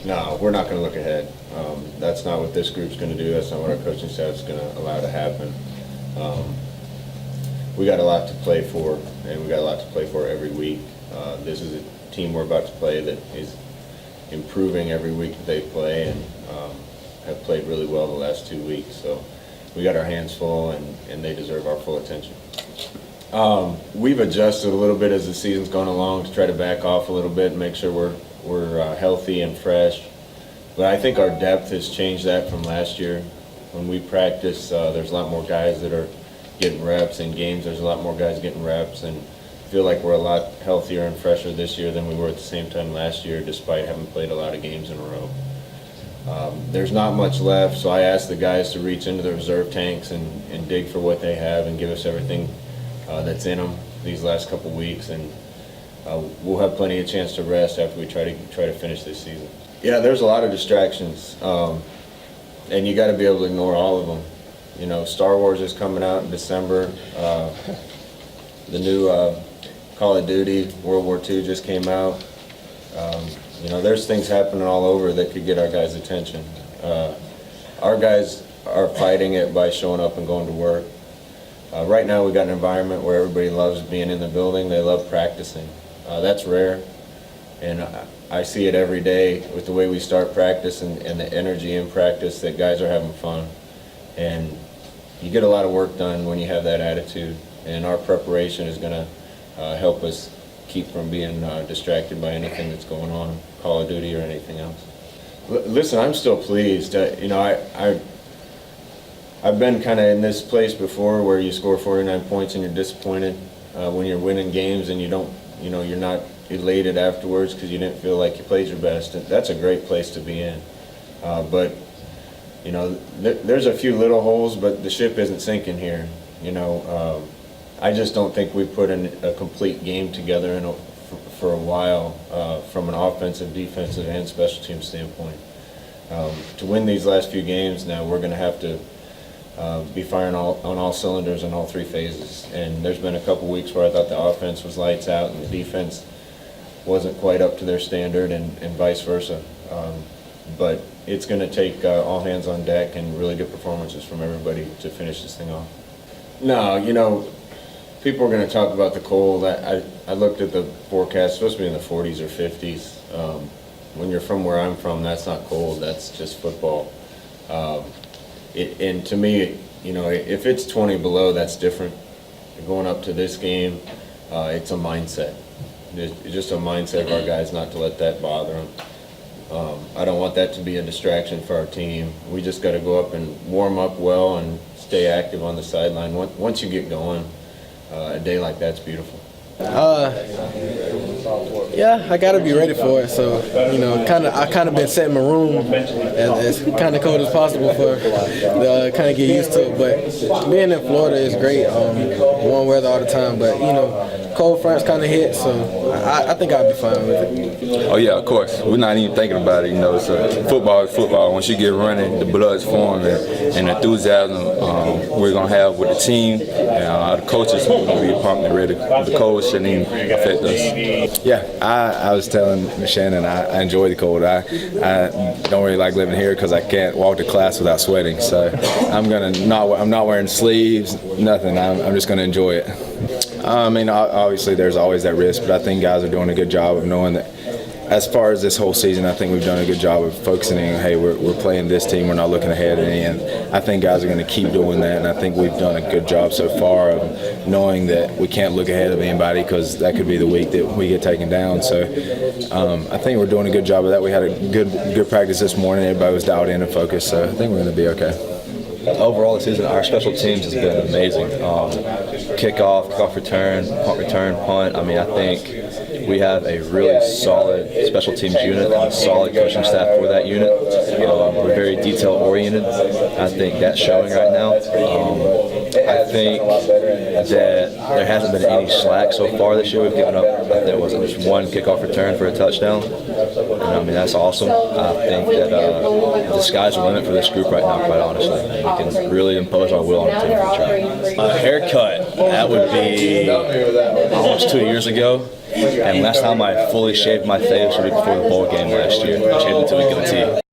No, we're not going to look ahead. That's not what this group's going to do. That's not what our coaching staff is going to allow to happen. We got a lot to play for, and we got a lot to play for every week. This is a team we're about to play that is improving every week that they play, and have played really well the last 2 weeks. So we got our hands full, and they deserve our full attention. We've adjusted a little bit as the season's gone along to try to back off a little bit and make sure we're healthy and fresh. But I think our depth has changed that from last year. When we practice, there's a lot more guys that are getting reps. In games, there's a lot more guys getting reps, and I feel like we're a lot healthier and fresher this year than we were at the same time last year, despite having played a lot of games in a row. There's not much left, so I asked the guys to reach into the reserve tanks and dig for what they have and give us everything that's in them these last couple weeks, and we'll have plenty of chance to rest after we try to finish this season. Yeah, there's a lot of distractions, and you got to be able to ignore all of them. You know, Star Wars is coming out in December. The new Call of Duty World War II just came out. You know, there's things happening all over that could get our guys' attention. Our guys are fighting it by showing up and going to work. Right now we got an environment where everybody loves being in the building. They love practicing. That's rare, and I see it every day with the way we start practice and the energy in practice that guys are having fun. And you get a lot of work done when you have that attitude, and our preparation is going to help us keep from being distracted by anything that's going on, Call of Duty or anything else. Listen, I'm still pleased. You know, I've been kind of in this place before where you score 49 points and you're disappointed when you're winning games and you're not elated afterwards because you didn't feel like you played your best. That's a great place to be in. But you know, there's a few little holes, but the ship isn't sinking here. You know, I just don't think we put in a complete game together for a while from an offensive, defensive, and special team standpoint. To win these last few games now, we're going to have to be firing on all cylinders in all three phases. And there's been a couple weeks where I thought the offense was lights out and the defense wasn't quite up to their standard, and vice versa. But it's going to take all hands on deck and really good performances from everybody to finish this thing off. No, you know, people are going to talk about the cold. I looked at the forecast. It's supposed to be in the 40s or 50s. When you're from where I'm from, that's not cold. That's just football. And to me, you know, if it's 20 below, that's different. Going up to this game, it's a mindset. It's just a mindset of our guys not to let that bother them. I don't want that to be a distraction for our team. We just got to go up and warm up well and stay active on the sideline. Once you get going, a day like that's beautiful. Yeah, I gotta be ready for it. So, you know, I kind of been setting my room as kind of cold as possible for kind of get used to it. But being in Florida is great. Warm weather all the time, but you know, cold fronts kind of hit. So I think I'll be fine with it. Oh yeah, of course. We're not even thinking about it. You know, football is football. Once you get running, the blood's forming, and enthusiasm we're gonna have with the team and the coaches. We're gonna be pumped and ready. The cold shouldn't even affect us. Yeah, I was telling Shannon I enjoy the cold. I don't really like living here because I can't walk to class without sweating. So I'm not wearing sleeves, nothing. I'm just gonna enjoy it. I mean, obviously there's always that risk, but I think guys are doing a good job of knowing that. As far as this whole season, I think we've done a good job of focusing on, hey, we're playing this team, we're not looking ahead at any, and I think guys are going to keep doing that, and I think we've done a good job so far of knowing that we can't look ahead of anybody because that could be the week that we get taken down. So I think we're doing a good job of that. We had a good practice this morning. Everybody was dialed in and focused, so I think we're going to be okay. Overall this season, our special teams has been amazing. Kickoff return, punt. I mean, I think we have a really solid special teams unit and a solid coaching staff for that unit. We're very detail oriented. I think that's showing right now. I think that there hasn't been any slack so far this year. We've given up, there was just one kickoff return for a touchdown. And I mean, that's awesome. I think that the sky's the limit for this group right now, quite honestly. We can really impose our will on the team if we try. A haircut, that would be almost 2 years ago. And last time I fully shaved my face was before the bowl game last year. I shaved it to a goatee.